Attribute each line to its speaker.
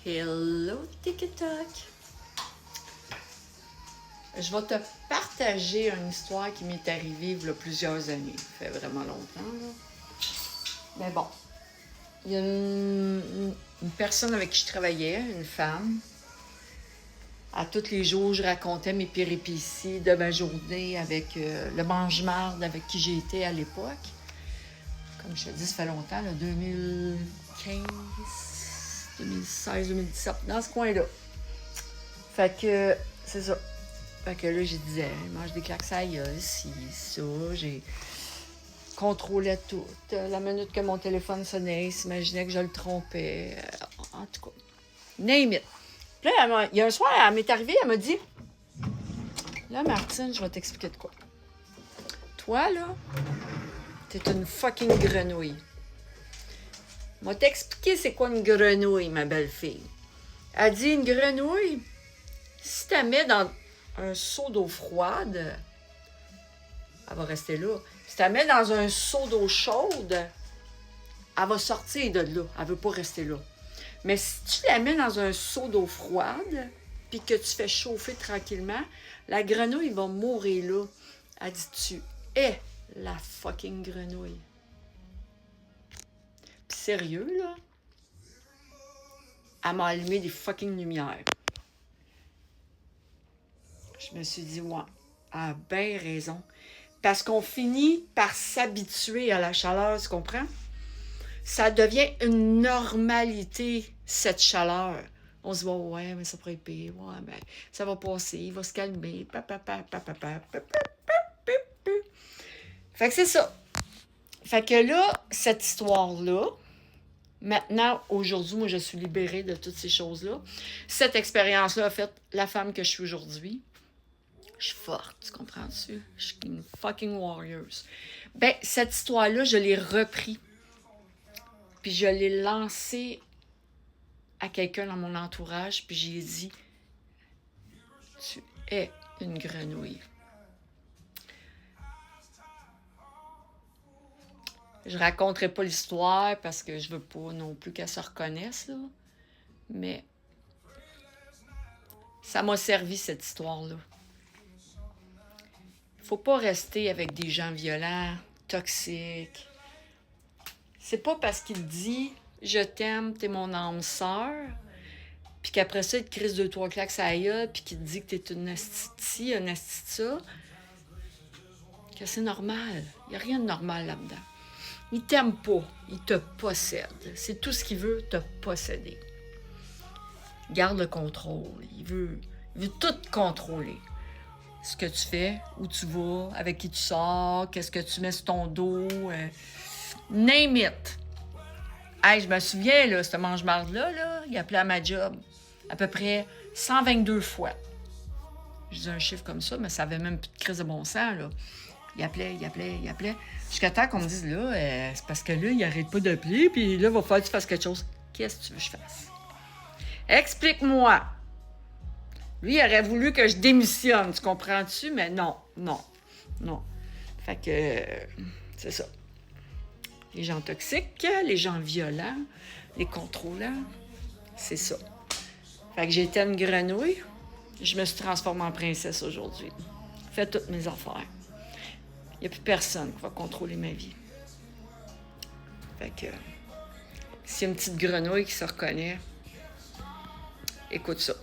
Speaker 1: Hello TikTok! Je vais te partager une histoire qui m'est arrivée il y a plusieurs années. Ça fait vraiment longtemps, là. Mais bon, il y a une personne avec qui je travaillais, une femme. À tous les jours, je racontais mes péripéties de ma journée avec le mange-marde avec qui j'ai été à l'époque. Comme je te dis, ça fait longtemps, là, 2015, 2016, 2017, dans ce coin-là. Fait que, c'est ça. Fait que là, je disais, il mange des claques à gueule, ci, ça. J'ai contrôlé tout. La minute que mon téléphone sonnait, il s'imaginait que je le trompais. En tout cas, name it. Puis là, il y a un soir, elle m'est arrivée, elle m'a dit, là, Martine, je vais t'expliquer de quoi. Toi, là, t'es une fucking grenouille. Je vais t'expliquer c'est quoi une grenouille, ma belle-fille. Elle dit, une grenouille, si tu la mets dans un seau d'eau froide, elle va rester là. Si tu la mets dans un seau d'eau chaude, elle va sortir de là. Elle ne veut pas rester là. Mais si tu la mets dans un seau d'eau froide, puis que tu fais chauffer tranquillement, la grenouille va mourir là. Elle dit, tu es la fucking grenouille. Puis sérieux, là, elle m'a allumé des fucking lumières. Je me suis dit, ouais, elle a bien raison. Parce qu'on finit par s'habituer à la chaleur, tu comprends? Ça devient une normalité, cette chaleur. On se dit, ouais, mais ça pourrait être pire. Ouais, ben, ça va passer, il va se calmer. Fait que c'est ça. Fait que là, cette histoire-là, maintenant, aujourd'hui, moi, je suis libérée de toutes ces choses-là. Cette expérience-là a fait la femme que je suis aujourd'hui. Je suis forte, tu comprends-tu? Je suis une fucking warrior. Ben, cette histoire-là, je l'ai repris. Puis je l'ai lancée à quelqu'un dans mon entourage, puis j'ai dit, tu es une grenouille. Je raconterai pas l'histoire parce que je veux pas non plus qu'elle se reconnaisse, là. Mais ça m'a servi, cette histoire-là. Faut pas rester avec des gens violents, toxiques. C'est pas parce qu'il dit « Je t'aime, t'es mon âme sœur », puis qu'après ça, il te crise 2-3 claques à la gueule, puis qu'il te dit que t'es une asti, un asti de ça, que c'est normal. Il n'y a rien de normal là-dedans. Il t'aime pas, il te possède. C'est tout ce qu'il veut, te posséder. Garde le contrôle. Il veut tout contrôler. Ce que tu fais, où tu vas, avec qui tu sors, qu'est-ce que tu mets sur ton dos, name it. Hey, je me souviens, là, ce mange-marde-là, là, il appelait à ma job à peu près 122 fois. Je dis un chiffre comme ça, mais ça avait même plus de crise de bon sens, là. Il appelait. Jusqu'à temps qu'on me dise, là, c'est parce que là, il arrête pas d'appeler, puis là, il va falloir que tu fasses quelque chose. Qu'est-ce que tu veux que je fasse? Explique-moi. Lui, il aurait voulu que je démissionne, tu comprends-tu? Mais non. Fait que, c'est ça. Les gens toxiques, les gens violents, les contrôlants, c'est ça. Fait que j'étais une grenouille, je me suis transformée en princesse aujourd'hui. Fais toutes mes affaires. Il n'y a plus personne qui va contrôler ma vie. Fait que, s'il y a une petite grenouille qui se reconnaît, écoute ça.